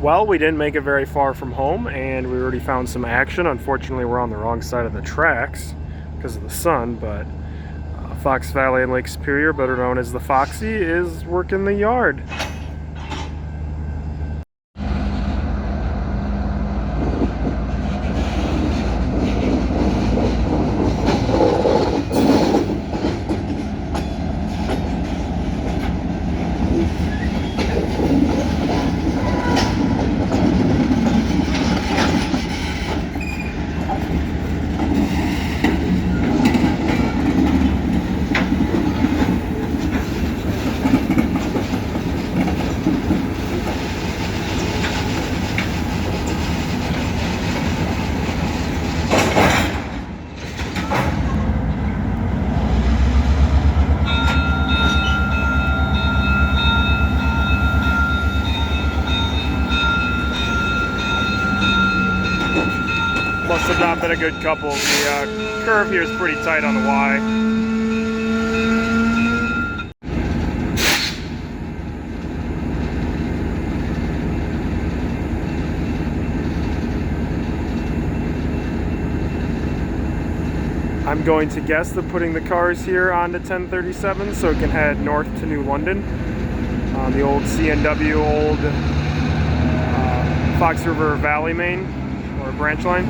Well, we didn't make it very far from home, and we already found some action. Unfortunately, we're on the wrong side of the tracks because of the sun, but Fox Valley and Lake Superior, better known as the FOXY, is working the yard. Must have not been a good couple. The curve here is pretty tight on the Y. I'm going to guess they're putting the cars here onto 1037 so it can head north to New London on the old CNW, old Fox River Valley main or branch line.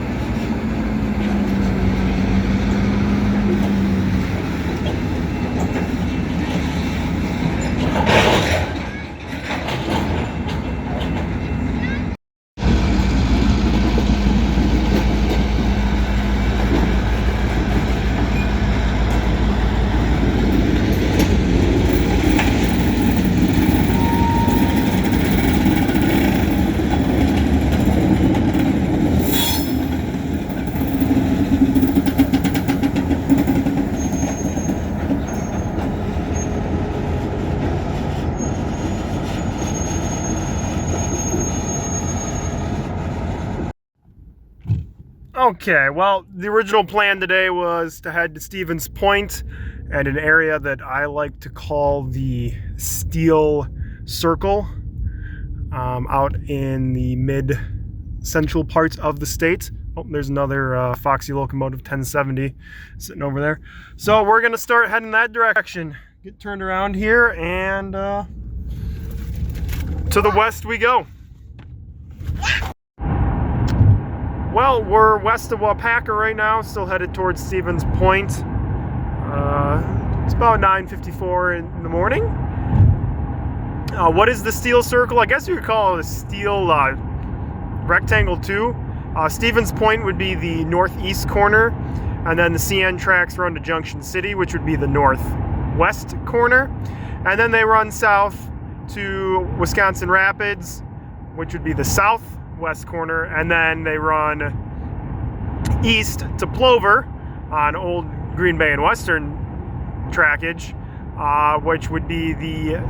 Okay, well, the original plan today was to head to Stevens Point and an area that I like to call the Steel Circle, out in the mid-central parts of the state. Oh, there's another FOXY locomotive 1070 sitting over there. So we're going to start heading that direction. Get turned around here and to the west we go. Well, we're west of Wapaka right now, still headed towards Stevens Point. It's about 9:54 in the morning. What is the Steel Circle? I guess you could call it a steel rectangle too. Stevens Point would be the northeast corner, and then the CN tracks run to Junction City, which would be the northwest corner. And then they run south to Wisconsin Rapids, which would be the southwest corner, and then they run east to Plover on Old Green Bay and Western trackage, which would be the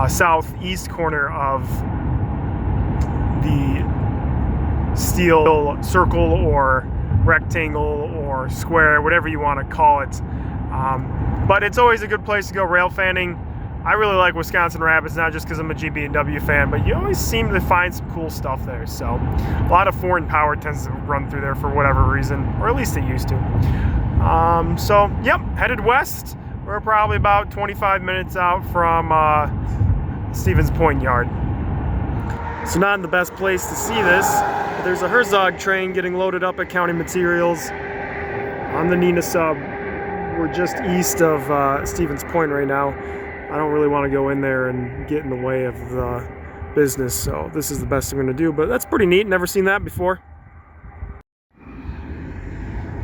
southeast corner of the Steel Circle or rectangle or square, whatever you want to call it. But it's always a good place to go railfanning. I really like Wisconsin Rapids, not just because I'm a GB&W fan, but you always seem to find some cool stuff there. So a lot of foreign power tends to run through there for whatever reason, or at least it used to. So, yep, headed west. We're probably about 25 minutes out from Stevens Point Yard. It's not in the best place to see this, but there's a Herzog train getting loaded up at County Materials on the Neenah sub. We're just east of Stevens Point right now. I don't really want to go in there and get in the way of the business, so this is the best I'm going to do, but that's pretty neat. Never seen that before.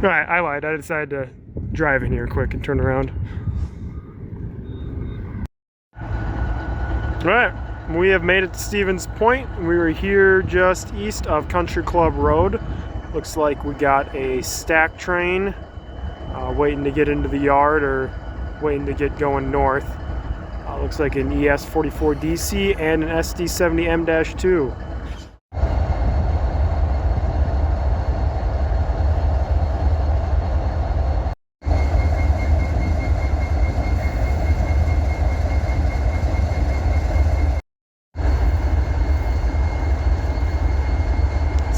Alright, I lied. I decided to drive in here quick and turn around. Alright, we have made it to Stevens Point. We were here just east of Country Club Road. Looks like we got a stack train waiting to get into the yard or waiting to get going north. Looks like an ES44DC and an SD70M-2.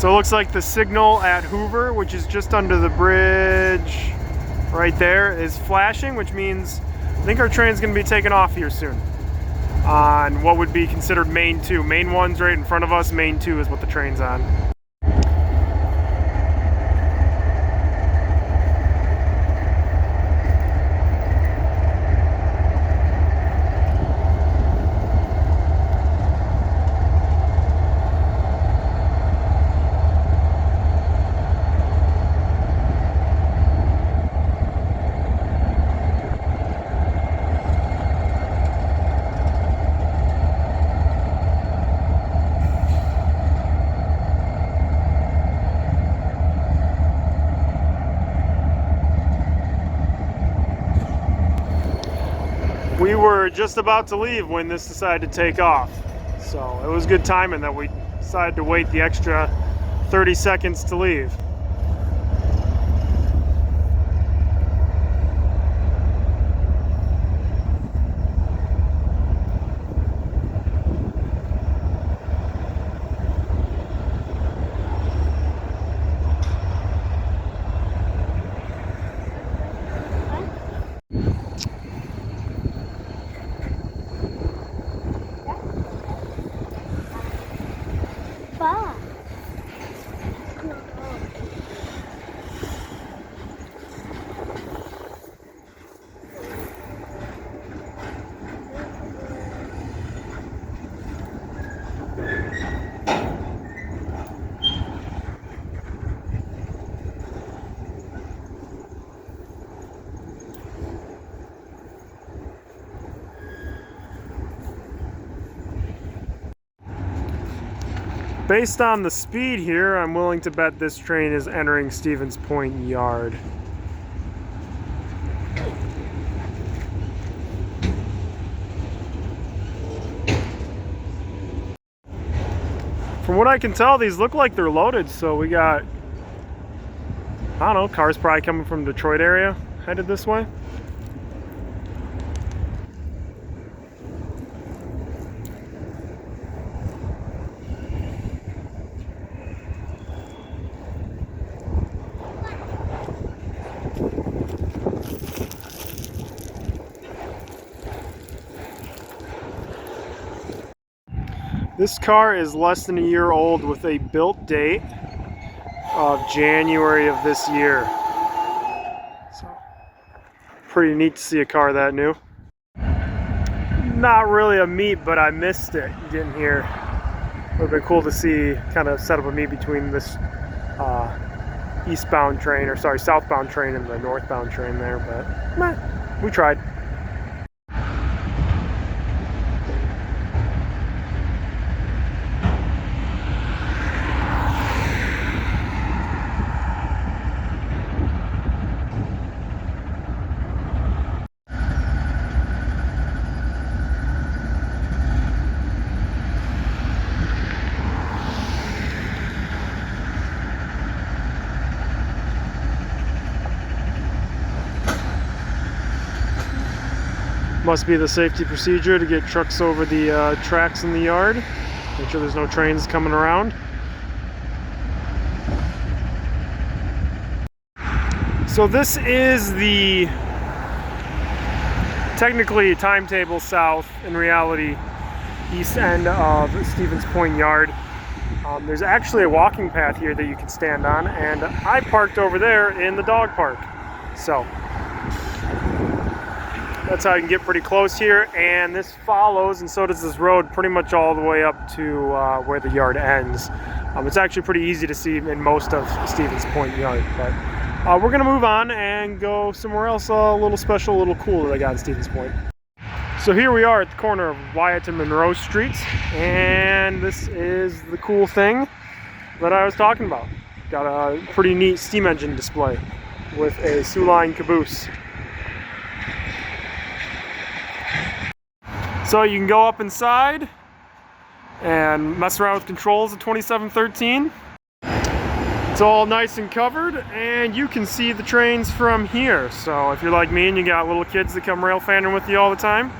So it looks like the signal at Hoover, which is just under the bridge right there, is flashing, which means I think our train's going to be taking off here soon on what would be considered Main 2. Main 1's right in front of us, Main 2 is what the train's on. We were just about to leave when this decided to take off. So it was good timing that we decided to wait the extra 30 seconds to leave. Based on the speed here, I'm willing to bet this train is entering Stevens Point Yard. From what I can tell, these look like they're loaded, so we got, I don't know, cars probably coming from Detroit area, headed this way. This car is less than a year old with a built date of January of this year. So, pretty neat to see a car that new. Not really a meet, but I missed it getting here. It would have been cool to see, kind of set up a meet between this eastbound train, or sorry, southbound train and the northbound train there, but meh, we tried. Must be the safety procedure to get trucks over the tracks in the yard. Make sure there's no trains coming around. So this is the technically timetable south, in reality east end of Stevens Point Yard. There's actually a walking path here that you can stand on, and I parked over there in the dog park. So that's how you can get pretty close here, and this follows, and so does this road, pretty much all the way up to where the yard ends. It's actually pretty easy to see in most of Stevens Point Yard, but we're gonna move on and go somewhere else a little special, a little cool that I got in Stevens Point. So here we are at the corner of Wyatt and Monroe Streets, and this is the cool thing that I was talking about. Got a pretty neat steam engine display with a Soo Line caboose. So you can go up inside and mess around with controls of 2713. It's all nice and covered, and you can see the trains from here. So if you're like me and you got little kids that come railfanning with you all the time,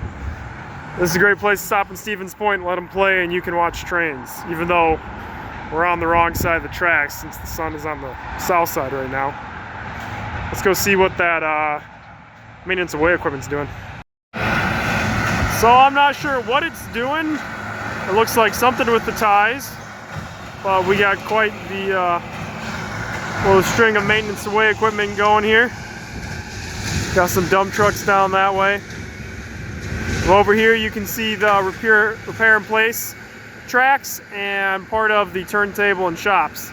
this is a great place to stop in Stevens Point and let them play, and you can watch trains. Even though we're on the wrong side of the tracks since the sun is on the south side right now. Let's go see what that maintenance of way equipment's doing. So I'm not sure what it's doing. It looks like something with the ties, but we got quite the little string of maintenance of way equipment going here. Got some dump trucks down that way. Over here you can see the repair in place tracks and part of the turntable and shops.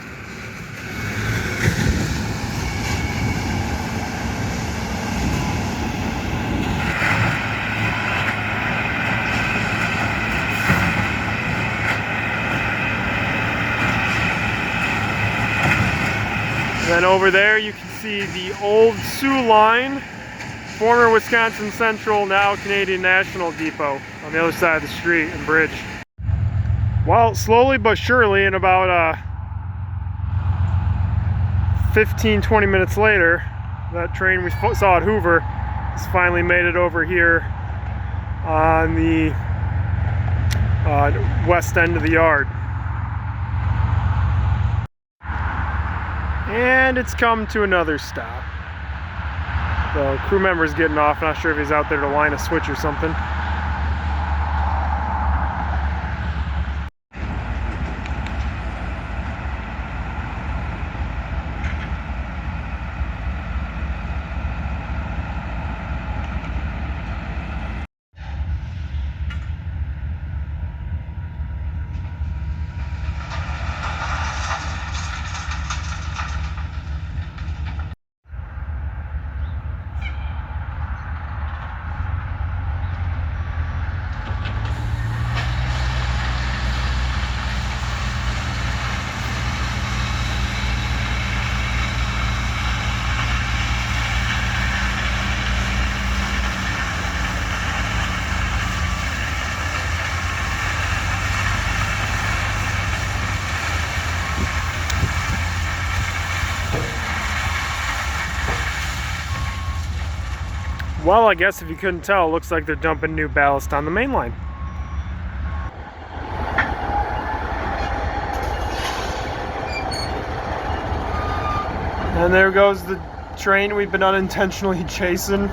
Then over there you can see the old Sioux line, former Wisconsin Central, now Canadian National Depot on the other side of the street and bridge. Well, slowly but surely, in about 15-20 minutes later, that train we saw at Hoover has finally made it over here on the west end of the yard. And it's come to another stop. The crew member's getting off. Not sure if he's out there to line a switch or something. Well, I guess if you couldn't tell, it looks like they're dumping new ballast on the main line. And there goes the train we've been unintentionally chasing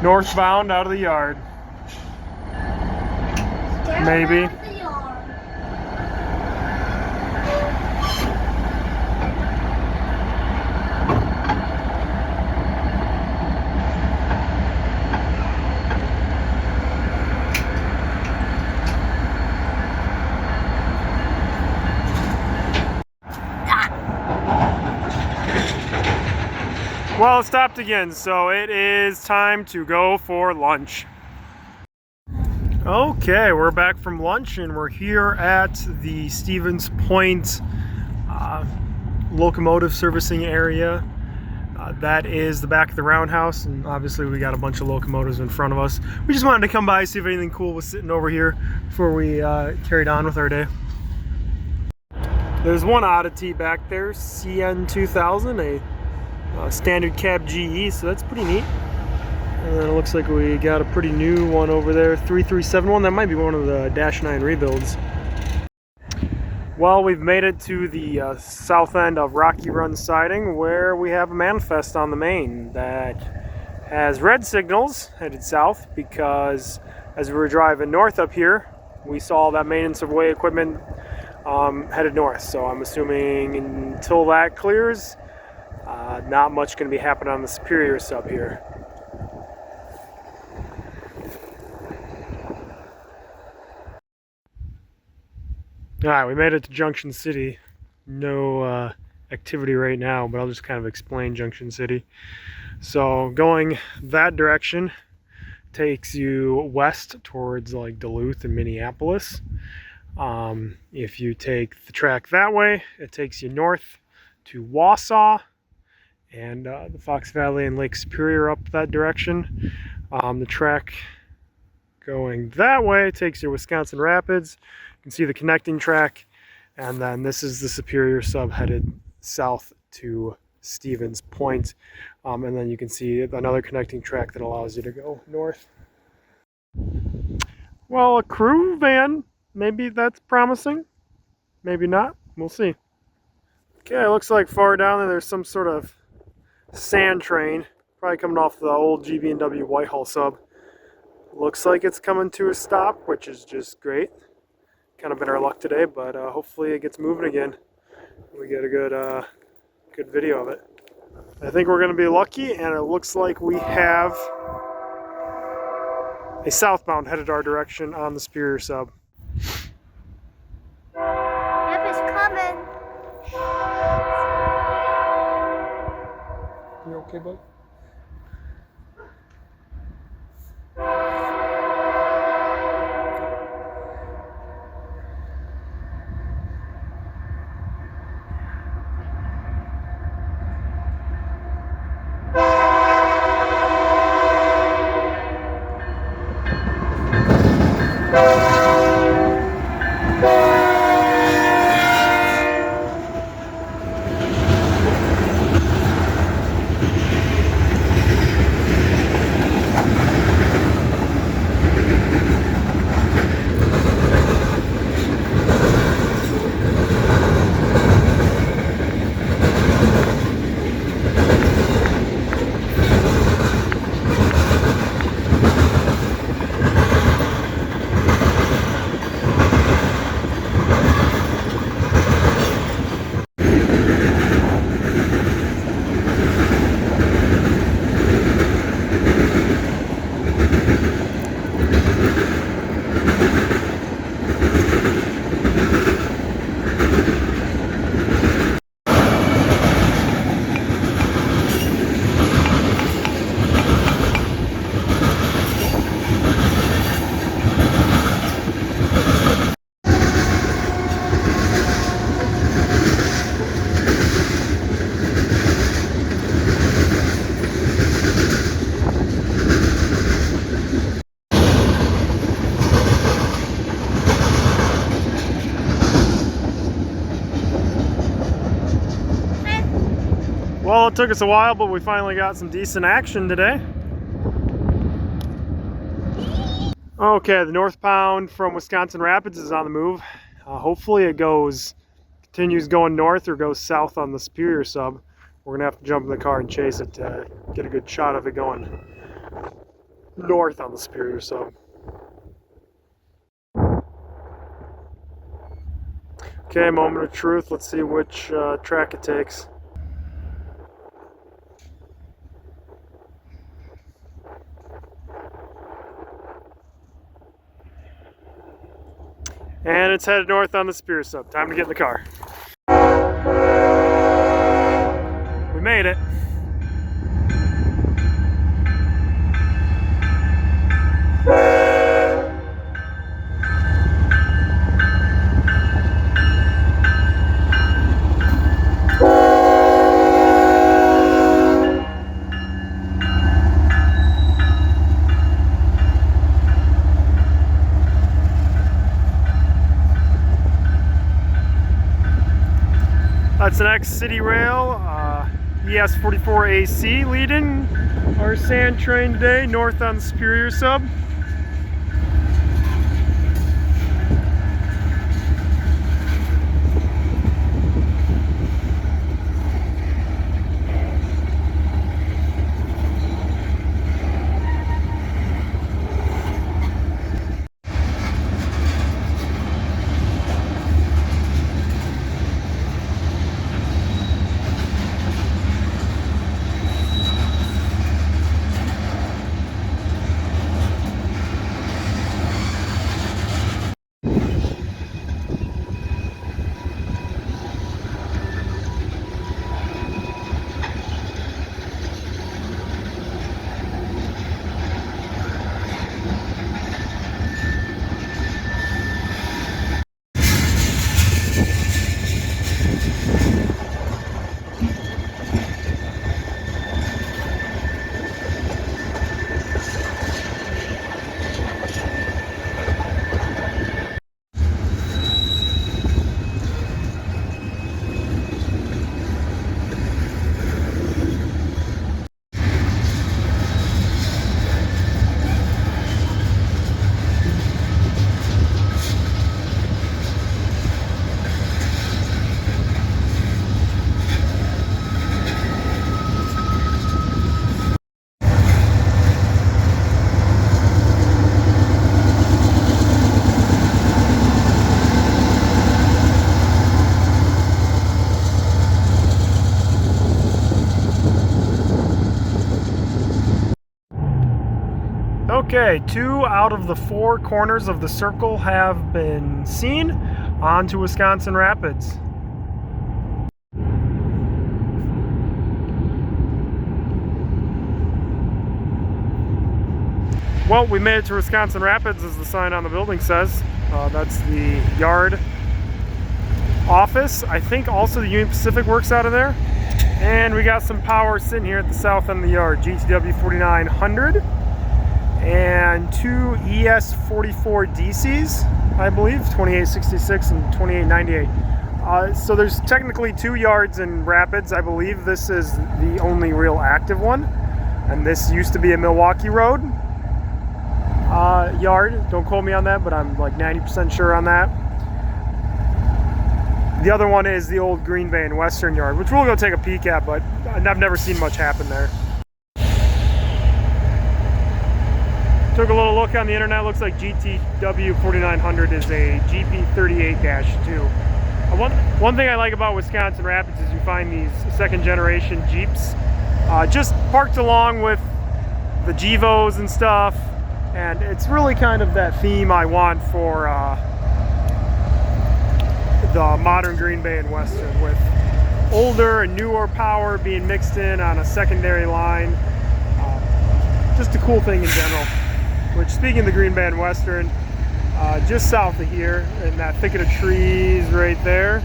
northbound out of the yard. Maybe. Well, it stopped again, so it is time to go for lunch. Okay, we're back from lunch and we're here at the Stevens Point locomotive servicing area. That is the back of the roundhouse, and obviously we got a bunch of locomotives in front of us. We just wanted to come by, see if anything cool was sitting over here before we carried on with our day. There's one oddity back there, CN2000, a standard cab GE, so that's pretty neat. And then it looks like we got a pretty new one over there, 3371. That might be one of the Dash 9 rebuilds. Well, we've made it to the south end of Rocky Run Siding, where we have a manifest on the main that has red signals headed south, because as we were driving north up here, we saw that maintenance of way equipment headed north. So I'm assuming until that clears, not much going to be happening on the Superior sub here. Alright, we made it to Junction City. No activity right now, but I'll just kind of explain Junction City. So going that direction takes you west towards like Duluth and Minneapolis. If you take the track that way, it takes you north to Wausau and the Fox Valley and Lake Superior up that direction. The track going that way takes you to Wisconsin Rapids. You can see the connecting track, and then this is the Superior sub headed south to Stevens Point. And then you can see another connecting track that allows you to go north. Well, a crew van, maybe that's promising, maybe not. we'll see. Okay, it looks like far down there's some sort of sand train, probably coming off the old GB&W Whitehall sub. Looks like it's coming to a stop, which is just great. Kind of been our luck today, but hopefully it gets moving again. We get a good video of it. I think we're going to be lucky, and it looks like we have a southbound headed our direction on the Superior sub. Yep, it's coming. You okay, bud? Well, it took us a while, but we finally got some decent action today. Okay, the northbound from Wisconsin Rapids is on the move. Hopefully it continues going north or goes south on the Superior sub. We're gonna have to jump in the car and chase it to get a good shot of it going north on the Superior sub. Okay, moment of truth. Let's see which track it takes. And it's headed north on the Superior sub. Time to get in the car. We made it. That's the next City Rail, ES44AC leading our sand train today, north on the Superior sub. Okay, 2 out of the 4 corners of the circle have been seen. On to Wisconsin Rapids. Well, we made it to Wisconsin Rapids, as the sign on the building says. That's the yard office. I think also the Union Pacific works out of there. And we got some power sitting here at the south end of the yard. GTW 4900 and 2 ES44 DCs, I believe, 2866 and 2898. So there's technically 2 yards in Rapids. I believe this is the only real active one. And this used to be a Milwaukee Road yard. Don't quote me on that, but I'm like 90% sure on that. The other one is the old Green Bay and Western yard, which we'll go take a peek at, but I've never seen much happen there. Took a little look on the internet. Looks like GTW 4900 is a GP38-2. One thing I like about Wisconsin Rapids is you find these second generation Jeeps just parked along with the Gevos and stuff. And it's really kind of that theme I want for the modern Green Bay and Western, with older and newer power being mixed in on a secondary line. Just a cool thing in general. Which, speaking of the Green Bay and Western, just south of here, in that thicket of trees right there,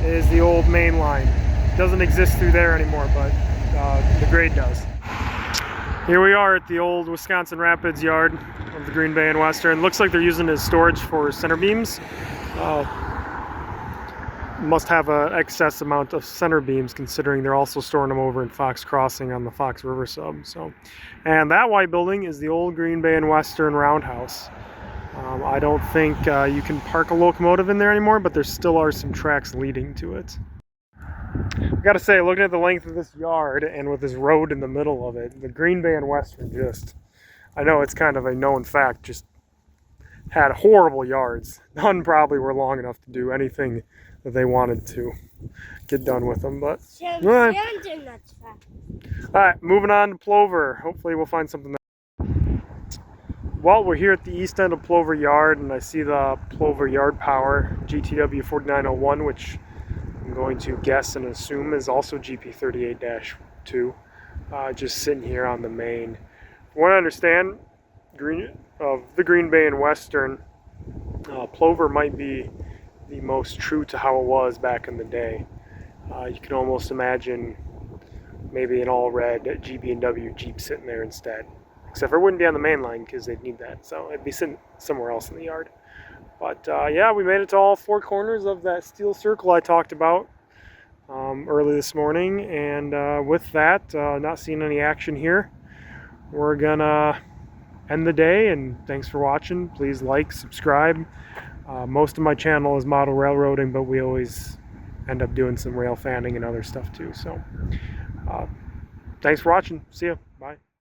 is the old main line. Doesn't exist through there anymore, but the grade does. Here we are at the old Wisconsin Rapids yard of the Green Bay and Western. Looks like they're using it as storage for center beams. Must have an excess amount of center beams, considering they're also storing them over in Fox Crossing on the Fox River sub. So, and that white building is the old Green Bay and Western roundhouse. I don't think you can park a locomotive in there anymore, but there still are some tracks leading to it. I gotta say, looking at the length of this yard and with this road in the middle of it, the Green Bay and Western just, I know it's kind of a known fact, just had horrible yards. None probably were long enough to do anything that they wanted to get done with them, but all right, moving on to Plover. Hopefully we'll find something there. Well, we're here at the east end of Plover Yard, and I see the Plover Yard Power GTW 4901, which I'm going to guess and assume is also GP38-2, just sitting here on the main. From what I understand, the Green Bay and Western, Plover might be the most true to how it was back in the day. You can almost imagine maybe an all-red GB&W Jeep sitting there instead. Except for it wouldn't be on the main line because they'd need that, so it'd be sitting somewhere else in the yard. But yeah, we made it to all 4 corners of that steel circle I talked about early this morning. And with that, not seeing any action here, we're gonna end the day. And thanks for watching. Please like, subscribe. Most of my channel is model railroading, but we always end up doing some rail fanning and other stuff too. So thanks for watching. See ya. Bye.